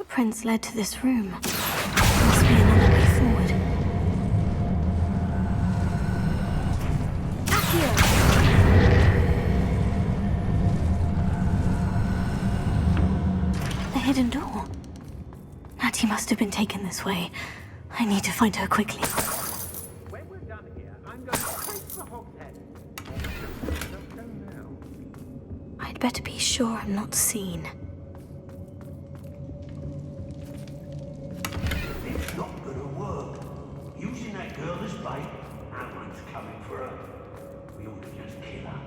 footprints led to this room. Must be another way forward. Accio! The hidden door. Natty must have been taken this way. I need to find her quickly. When we're done here, I'm going straight to the hogshead. Don't go now. I'd better be sure I'm not seen. It's not gonna work. Using that girl as bait, no one's coming for her. We ought to just kill her.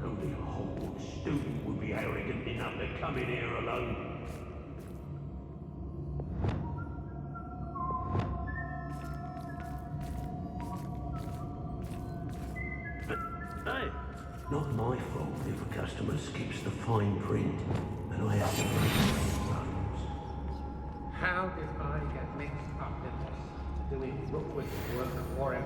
Only a Hogwarts student would be arrogant enough to come in here alone. Hey, not my fault if a customer skips the fine print, and I have to break the rules. How did I get mixed up in this? Doing Rookwood's work for him?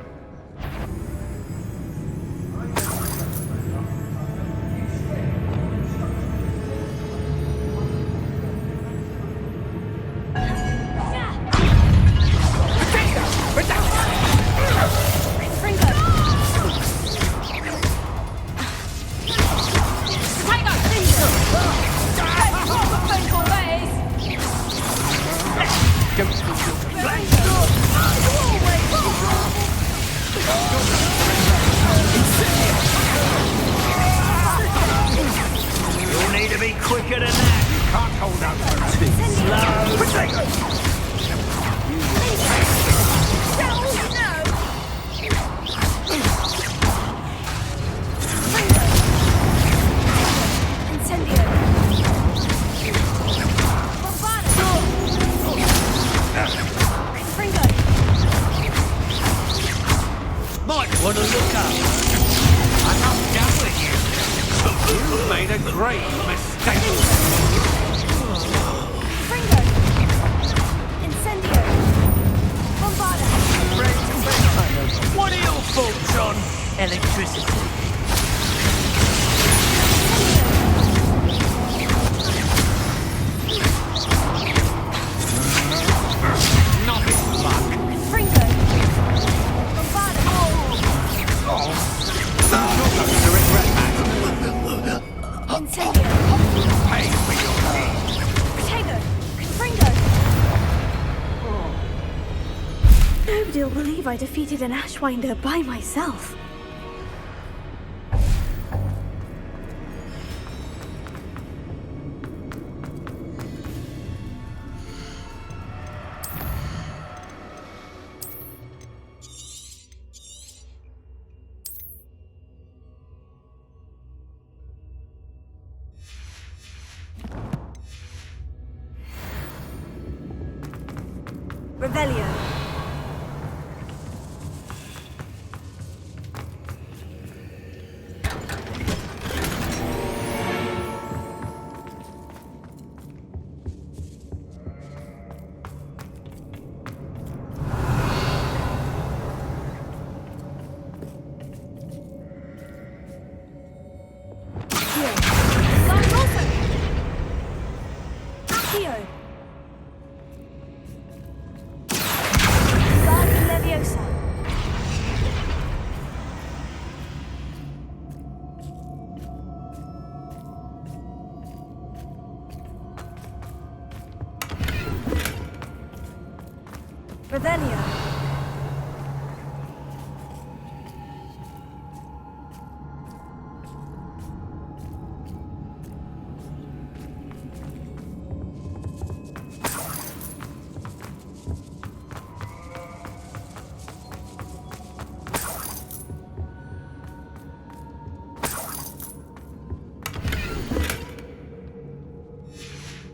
You'll need to be quicker than that. You can't hold up for too Might want to look up. I'm not done with you. You've made a great mistake. What are your thoughts on electricity? Nothing luck. Pay for your Nobody will believe I defeated an Ashwinder by myself. Revelio. Revelio.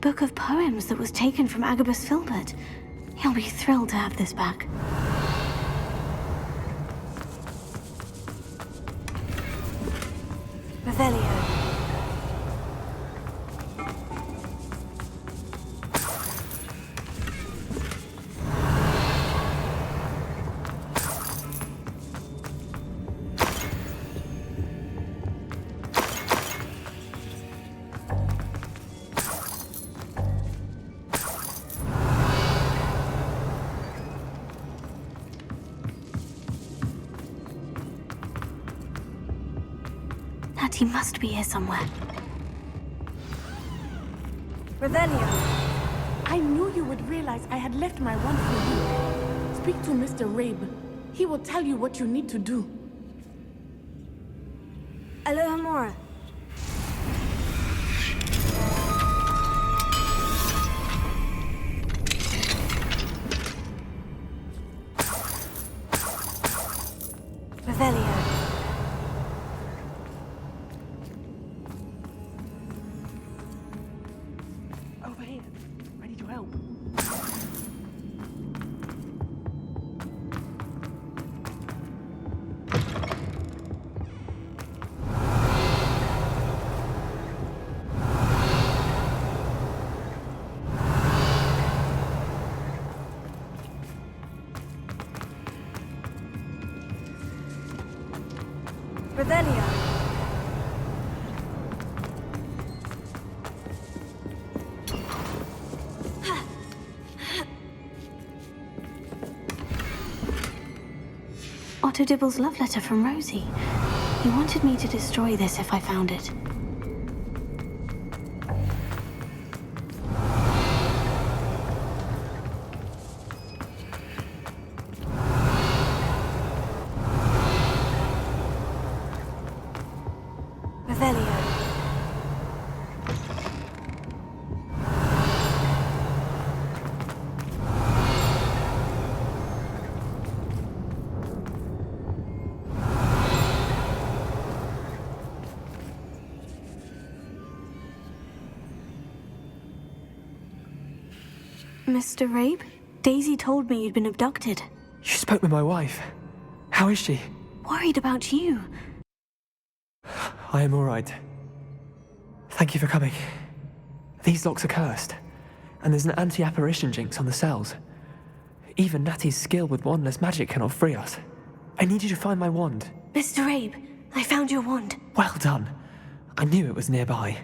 Book of poems that was taken from Agabus Filbert. He'll be thrilled to have this back. Revelio. He must be here somewhere. Revelio, I knew you would realize I had left my wand for you. Speak to Mr. Rabe. He will tell you what you need to do. Alohomora. Revelio. Over here. Ready to help. Revelio. Otto Dibble's love letter from Rosie. He wanted me to destroy this if I found it. Revelio. Mr. Rabe? Daisy told me you'd been abducted. You spoke with my wife. How is she? Worried about you. I am all right. Thank you for coming. These locks are cursed, and there's an anti-apparition jinx on the cells. Even Natty's skill with wandless magic cannot free us. I need you to find my wand. Mr. Rabe, I found your wand. Well done. I knew it was nearby.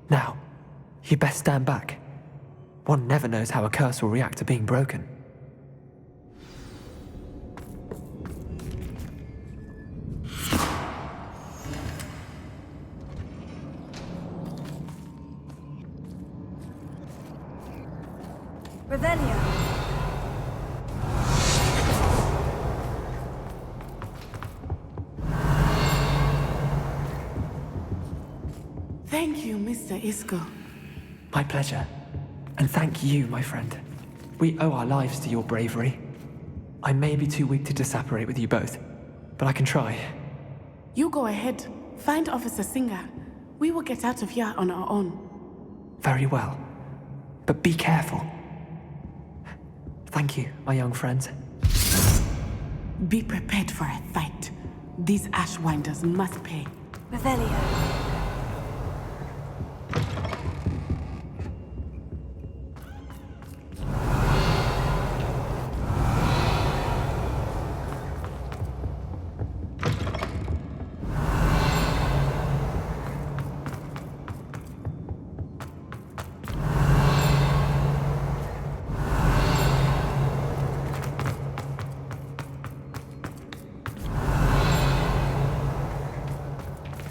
Now, you best stand back. One never knows how a curse will react to being broken. Revelio. Thank you, Mr. Isco. My pleasure. And thank you, my friend. We owe our lives to your bravery. I may be too weak to disapparate with you both, but I can try. You go ahead. Find Officer Singer. We will get out of here on our own. Very well. But be careful. Thank you, my young friends. Be prepared for a fight. These Ashwinders must pay. Revelio.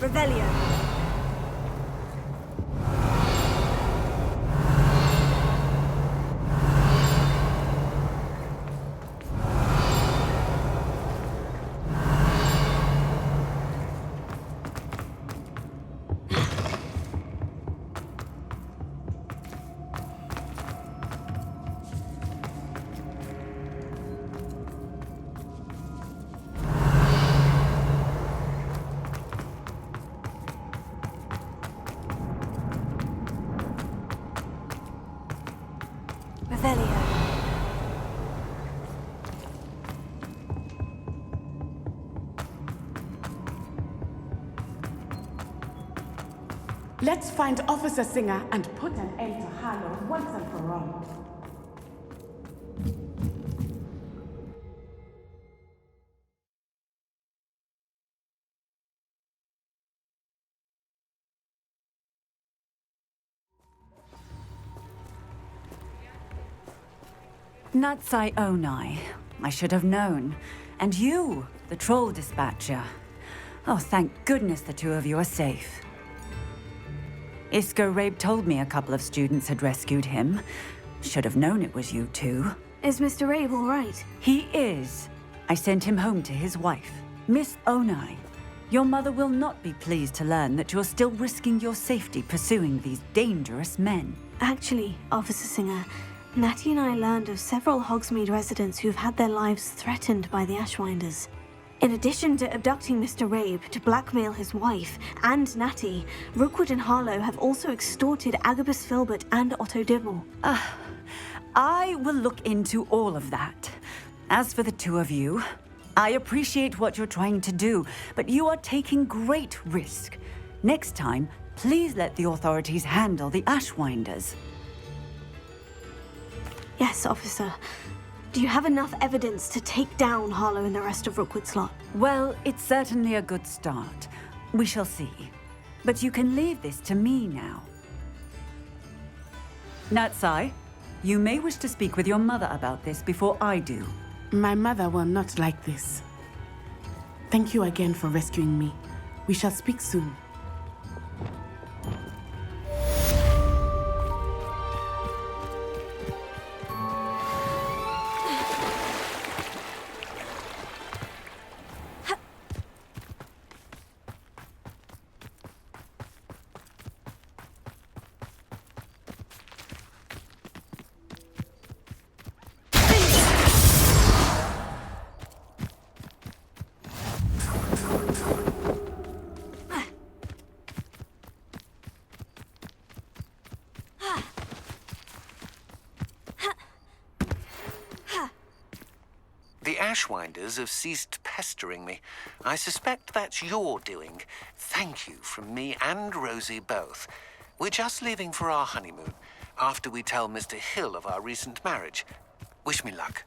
Revelio. Revelio. Let's find Officer Singer and put an end to Harlow once and for all. Natsai Onai. I should have known. And you, the troll dispatcher. Oh, thank goodness the two of you are safe. Isco Rabe told me a couple of students had rescued him. Should have known it was you two. Is Mr. Rabe all right? He is. I sent him home to his wife, Miss Onai. Your mother will not be pleased to learn that you're still risking your safety pursuing these dangerous men. Actually, Officer Singer, Natty and I learned of several Hogsmeade residents who've had their lives threatened by the Ashwinders. In addition to abducting Mr. Rabe to blackmail his wife and Natty, Rookwood and Harlow have also extorted Agabus Filbert and Otto Dibble. I will look into all of that. As for the two of you, I appreciate what you're trying to do, but you are taking great risk. Next time, please let the authorities handle the Ashwinders. Yes, officer. Do you have enough evidence to take down Harlow and the rest of Rookwood's lot? Well, it's certainly a good start. We shall see. But you can leave this to me now. Natsai, you may wish to speak with your mother about this before I do. My mother will not like this. Thank you again for rescuing me. We shall speak soon. The Ashwinders have ceased pestering me. I suspect that's your doing. Thank you from me and Rosie both. We're just leaving for our honeymoon, after we tell Mr. Hill of our recent marriage. Wish me luck.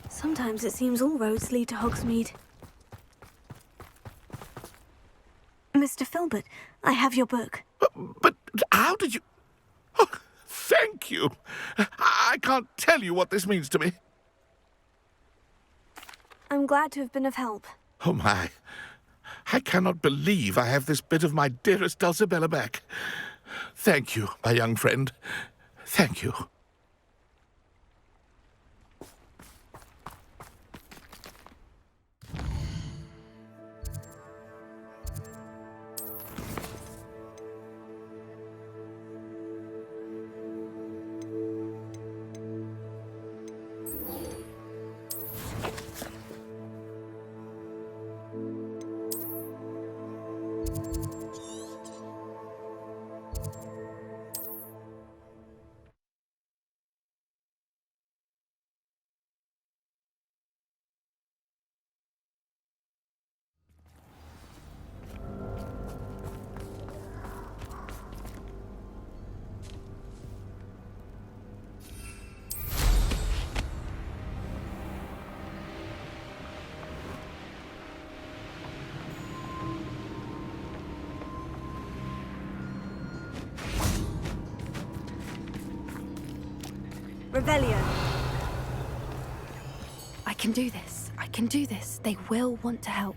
Sometimes it seems all roads lead to Hogsmeade. Mr. Filbert, I have your book. But how did you... Oh, thank you. I can't tell you what this means to me. I'm glad to have been of help. Oh, my. I cannot believe I have this bit of my dearest Dulcibella back. Thank you, my young friend. Thank you. Revelio. I can do this. I can do this. They will want to help.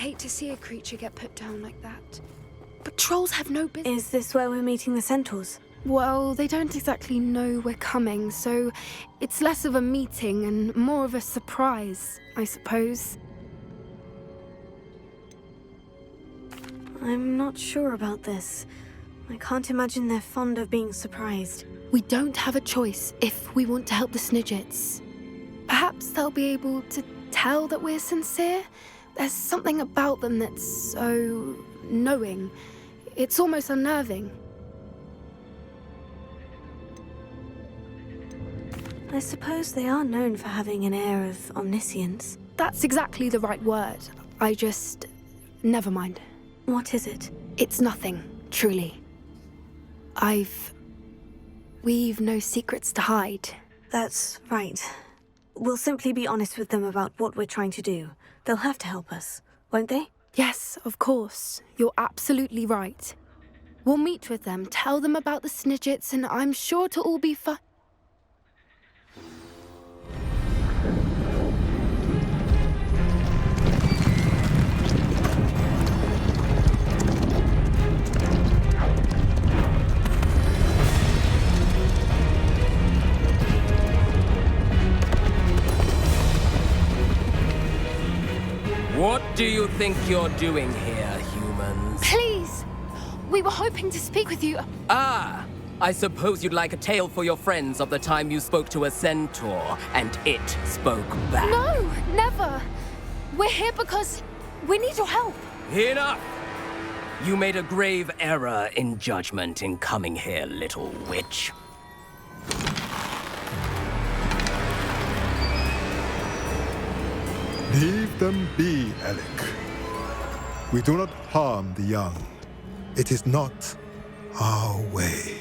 hate to see a creature get put down like that. But trolls have no business. Is this where we're meeting the centaurs? Well, they don't exactly know we're coming, so it's less of a meeting and more of a surprise, I suppose. I'm not sure about this. I can't imagine they're fond of being surprised. We don't have a choice if we want to help the Snidgets. Perhaps they'll be able to tell that we're sincere. There's something about them that's so knowing. It's almost unnerving. I suppose they are known for having an air of omniscience. That's exactly the right word. Never mind. What is it? It's nothing, truly. We've no secrets to hide. That's right. We'll simply be honest with them about what we're trying to do. They'll have to help us, won't they? Yes, of course. You're absolutely right. We'll meet with them, tell them about the Snidgets, and I'm sure it'll all be fine. What do you think you're doing here, humans? Please! We were hoping to speak with you. Ah! I suppose you'd like a tale for your friends of the time you spoke to a centaur, and it spoke back. No, never! We're here because we need your help. Enough! You made a grave error in judgment in coming here, little witch. Leave them be, Alec. We do not harm the young. It is not our way.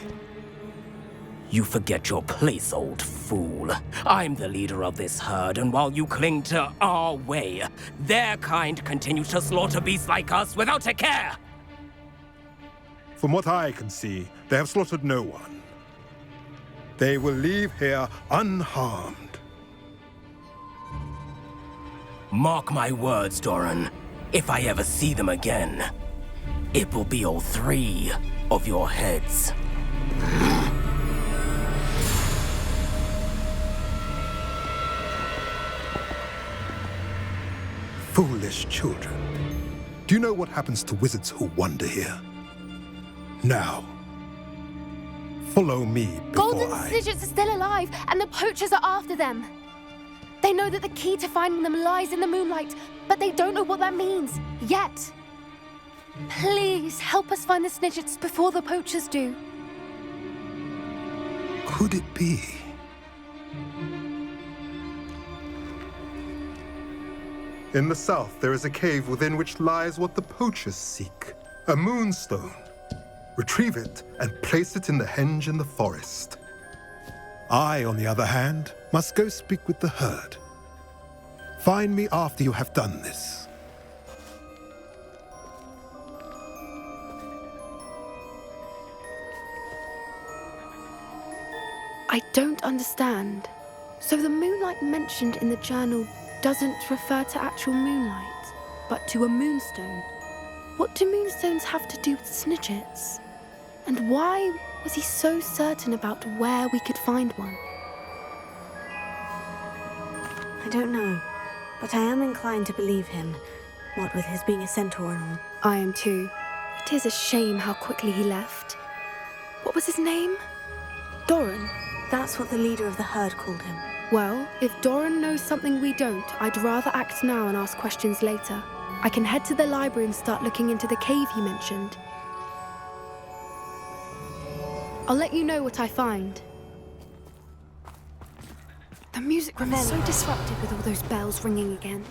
You forget your place, old fool. I'm the leader of this herd, and while you cling to our way, their kind continue to slaughter beasts like us without a care! From what I can see, they have slaughtered no one. They will leave here unharmed. Mark my words, Doran. If I ever see them again, it will be all 3 of your heads. Foolish children. Do you know what happens to wizards who wander here? Now, follow me before Golden Snidgets are still alive, and the poachers are after them. They know that the key to finding them lies in the moonlight, but they don't know what that means, yet. Please, help us find the Snidgets before the poachers do. Could it be? In the south, there is a cave within which lies what the poachers seek. A moonstone. Retrieve it and place it in the henge in the forest. I, on the other hand, must go speak with the herd. Find me after you have done this. I don't understand. So the moonlight mentioned in the journal doesn't refer to actual moonlight, but to a moonstone. What do moonstones have to do with Snidgets? And why was he so certain about where we could find one? I don't know, but I am inclined to believe him, what with his being a centaur and all. I am too. It is a shame how quickly he left. What was his name? Doran? That's what the leader of the herd called him. Well, if Doran knows something we don't, I'd rather act now and ask questions later. I can head to the library and start looking into the cave he mentioned. I'll let you know what I find. The music room is so disrupted with all those bells ringing again.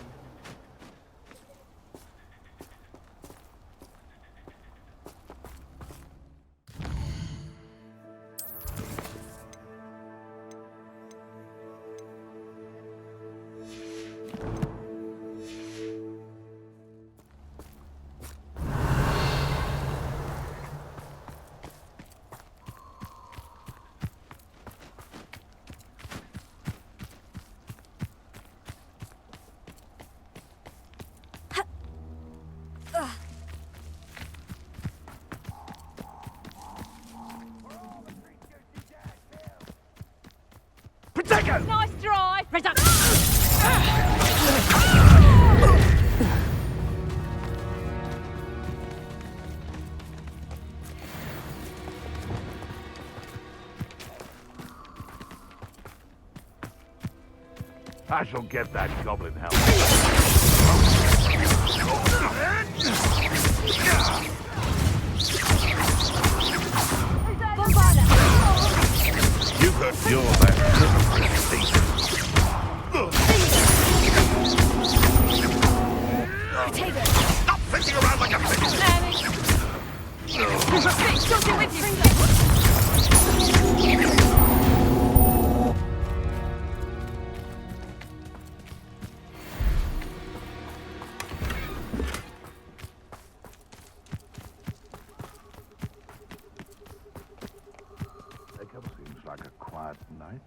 Second! Nice try! Reduction! I shall get that goblin help. You've hurt your man. Stop fishing around like a fish! Something with you! Seems like a quiet night.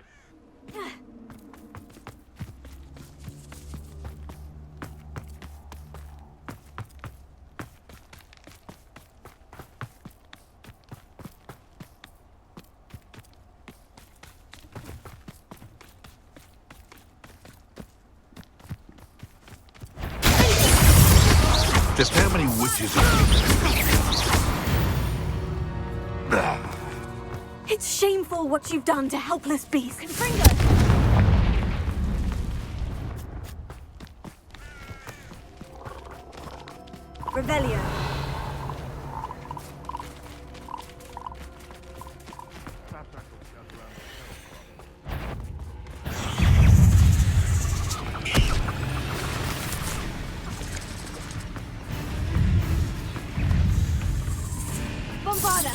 Just how many witches are there? It's shameful what you've done to helpless beasts. Revelio. Bombarda!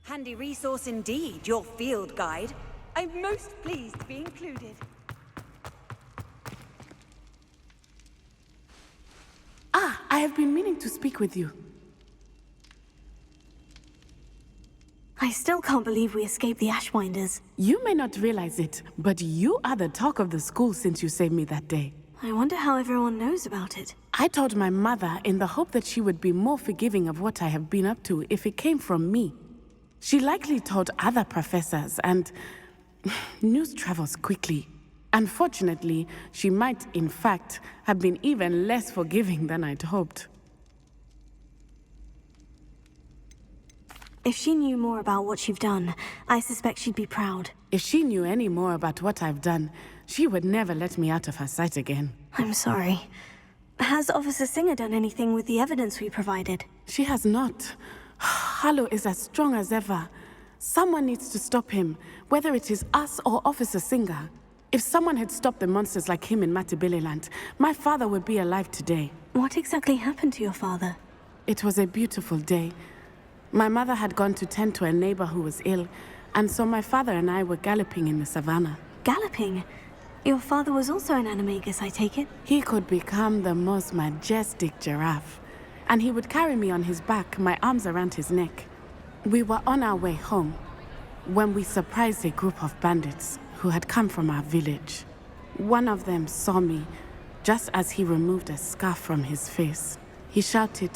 Handy resource indeed, your field guide. I'm most pleased to be included. Ah, I have been meaning to speak with you. I still can't believe we escaped the Ashwinders. You may not realize it, but you are the talk of the school since you saved me that day. I wonder how everyone knows about it. I told my mother in the hope that she would be more forgiving of what I have been up to if it came from me. She likely told other professors, and news travels quickly. Unfortunately, she might, in fact, have been even less forgiving than I'd hoped. If she knew more about what you've done, I suspect she'd be proud. If she knew any more about what I've done, she would never let me out of her sight again. I'm sorry. Has Officer Singer done anything with the evidence we provided? She has not. Harlow is as strong as ever. Someone needs to stop him, whether it is us or Officer Singer. If someone had stopped the monsters like him in Matabeleland, my father would be alive today. What exactly happened to your father? It was a beautiful day. My mother had gone to tend to a neighbor who was ill, and so my father and I were galloping in the savannah. Galloping? Your father was also an animagus, I take it? He could become the most majestic giraffe, and he would carry me on his back, my arms around his neck. We were on our way home when we surprised a group of bandits who had come from our village. One of them saw me just as he removed a scarf from his face. He shouted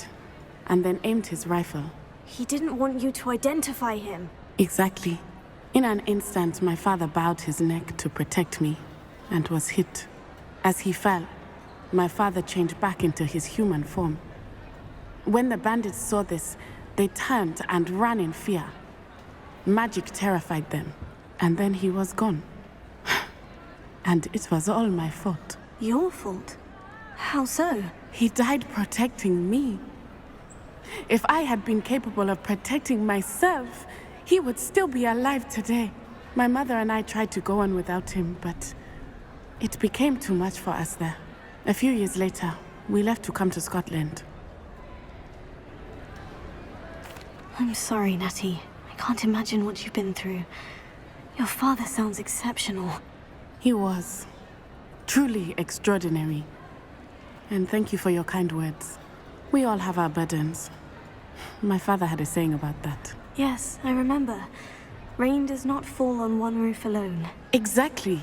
and then aimed his rifle. He didn't want you to identify him. Exactly. In an instant, my father bowed his neck to protect me and was hit. As he fell, my father changed back into his human form. When the bandits saw this, they turned and ran in fear. Magic terrified them, and then he was gone. And it was all my fault. Your fault? How so? He died protecting me. If I had been capable of protecting myself, he would still be alive today. My mother and I tried to go on without him, but it became too much for us there. A few years later, we left to come to Scotland. I'm sorry, Natty. I can't imagine what you've been through. Your father sounds exceptional. He was. Truly extraordinary. And thank you for your kind words. We all have our burdens. My father had a saying about that. Yes, I remember. Rain does not fall on one roof alone. Exactly.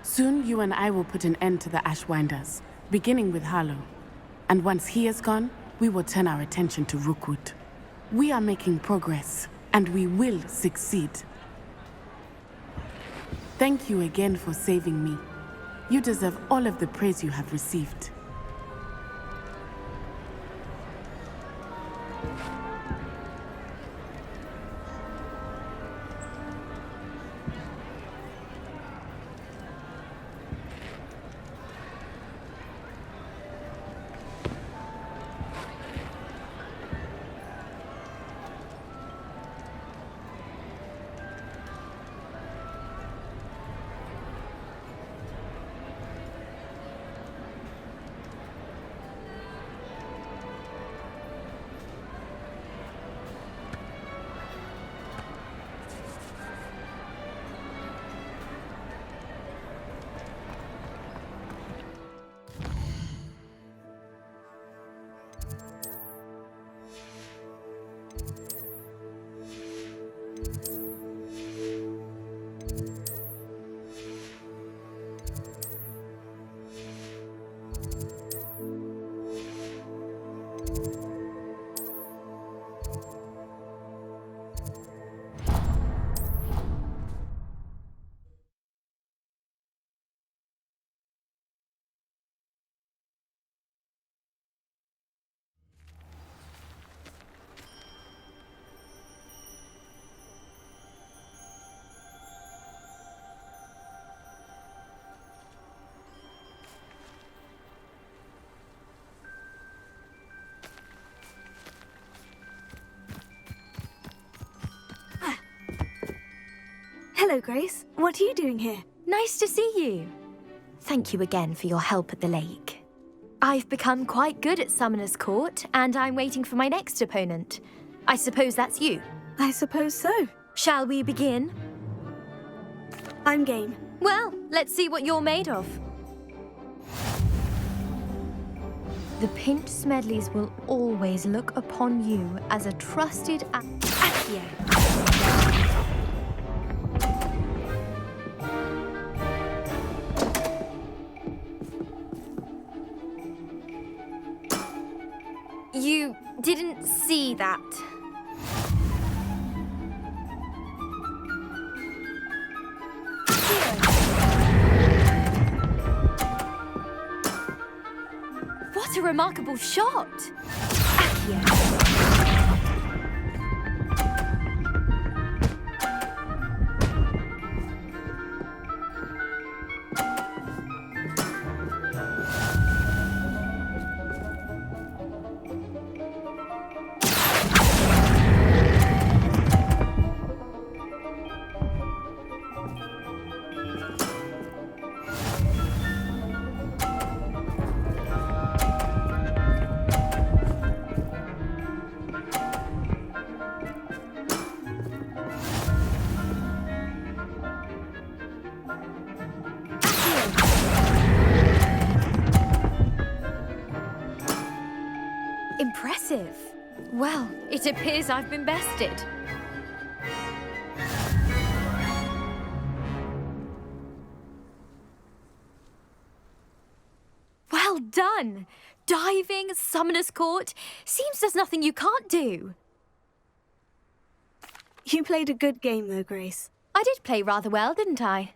Soon you and I will put an end to the Ashwinders, beginning with Harlow. And once he is gone, we will turn our attention to Rookwood. We are making progress, and we will succeed. Thank you again for saving me. You deserve all of the praise you have received. Hello, Grace. What are you doing here? Nice to see you. Thank you again for your help at the lake. I've become quite good at Summoner's Court, and I'm waiting for my next opponent. I suppose that's you. I suppose so. Shall we begin? I'm game. Well, let's see what you're made of. The Pinched Smedleys will always look upon you as a trusted Accio. You didn't see that. What a remarkable shot! Accio. Impressive. Well, it appears I've been bested. Well done! Diving, Summoner's Court. Seems there's nothing you can't do. You played a good game though, Grace. I did play rather well, didn't I?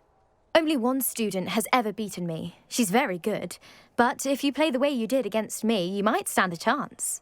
Only one student has ever beaten me. She's very good. But if you play the way you did against me, you might stand a chance.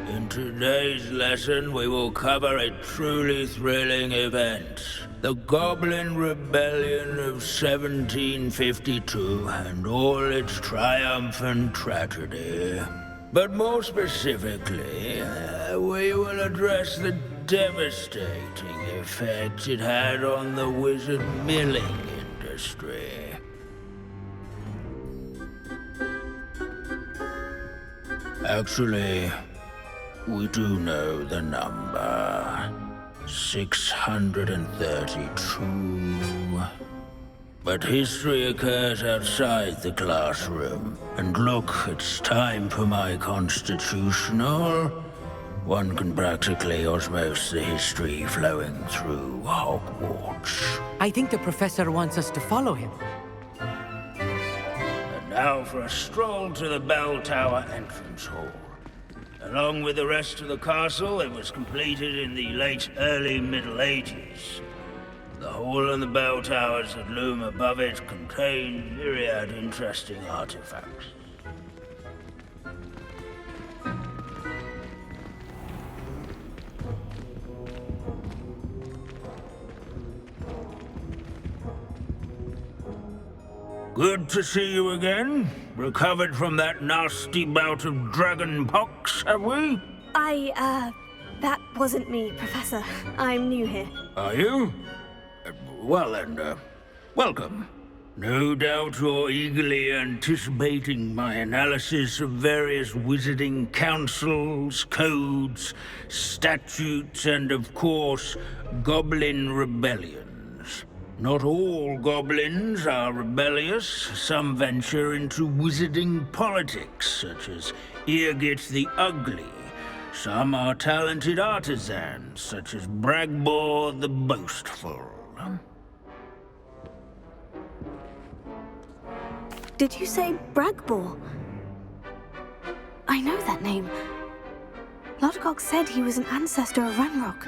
In today's lesson, we will cover a truly thrilling event. The Goblin Rebellion of 1752 and all its triumphant tragedy. But more specifically, we will address the devastating effect it had on the wizard milling industry. Actually, we do know the number. 632. But history occurs outside the classroom. And look, it's time for my constitutional. One can practically osmose the history flowing through Hogwarts. I think the professor wants us to follow him. And now for a stroll to the bell tower entrance hall. Along with the rest of the castle, it was completed in the early Middle Ages. The hall and the bell towers that loom above it contain myriad interesting artifacts. Good to see you again. Recovered from that nasty bout of dragon pox, have we? That wasn't me, Professor. I'm new here. Are you? Well then, welcome. No doubt you're eagerly anticipating my analysis of various wizarding councils, codes, statutes, and of course, goblin rebellions. Not all goblins are rebellious. Some venture into wizarding politics, such as Eargit the Ugly. Some are talented artisans, such as Bragbor the Boastful. Did you say Bragbor? I know that name. Lodgok said he was an ancestor of Ranrock.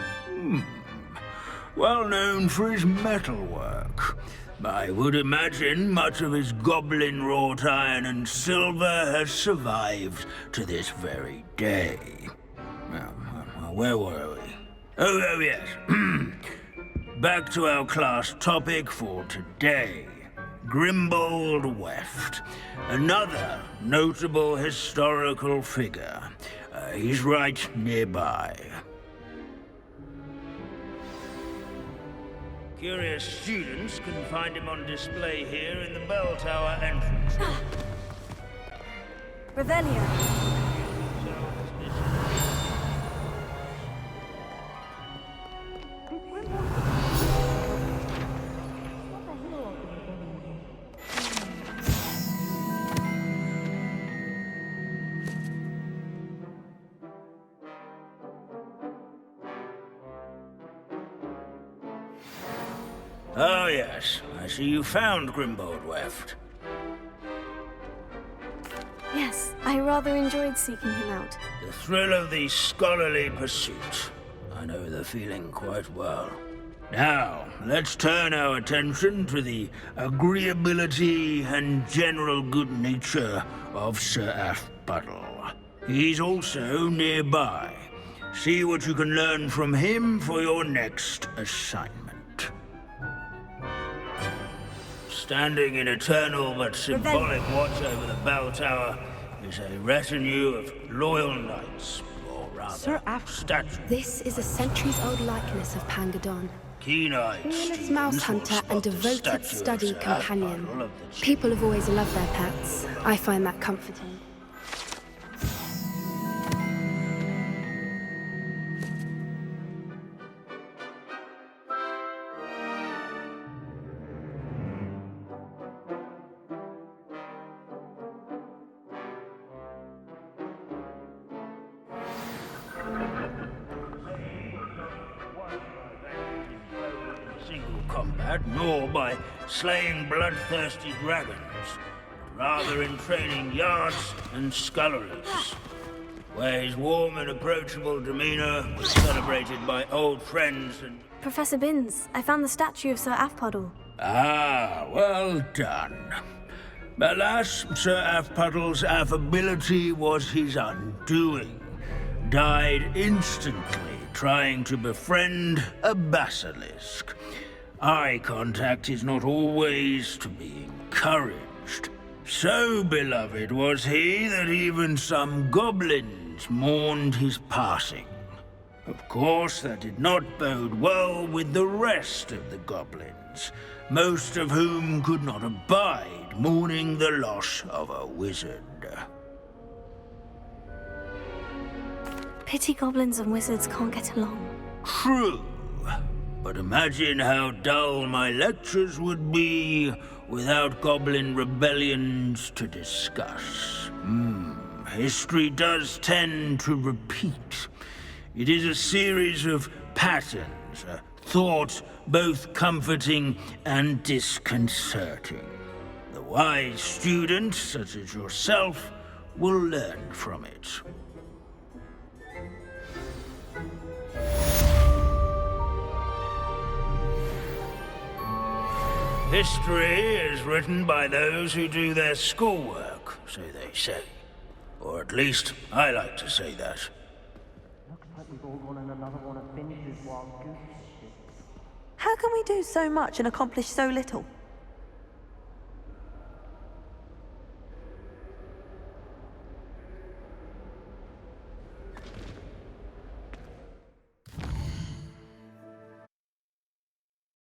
well known for his metalwork. I would imagine much of his goblin wrought iron and silver has survived to this very day. Where were we? Oh yes. Back to our class topic for today. Grimbold Weft, another notable historical figure. He's right nearby. Curious students can find him on display here in the bell tower entrance. Revelio. Oh yes, I see you found Grimbold Weft. Yes, I rather enjoyed seeking him out. The thrill of the scholarly pursuit. I know the feeling quite well. Now, let's turn our attention to the agreeability and general good nature of Sir Hufflepuff. He's also nearby. See what you can learn from him for your next assignment. Standing in eternal but symbolic watch over the bell tower is a retinue of loyal knights, or rather, statues. This is a centuries-old likeness of Pangadon. Keen-eyed Fearless mouse hunter and devoted study companion. People have always loved their pets. I find that comforting. Combat, nor by slaying bloodthirsty dragons, but rather in training yards and sculleries, where his warm and approachable demeanor was celebrated by old friends and... Professor Binns, I found the statue of Sir Hufflepuff. Ah, well done. Alas, Sir Hufflepuff's affability was his undoing. Died instantly trying to befriend a basilisk. Eye contact is not always to be encouraged. So beloved was he that even some goblins mourned his passing. Of course, that did not bode well with the rest of the goblins, most of whom could not abide mourning the loss of a wizard. Pity goblins and wizards can't get along. True. But imagine how dull my lectures would be without goblin rebellions to discuss. History does tend to repeat. It is a series of patterns, a thought both comforting and disconcerting. The wise student, such as yourself, will learn from it. History is written by those who do their schoolwork, so they say. Or at least, I like to say that. Looks like we've all gone on another one of Finch's wild goose trips. How can we do so much and accomplish so little?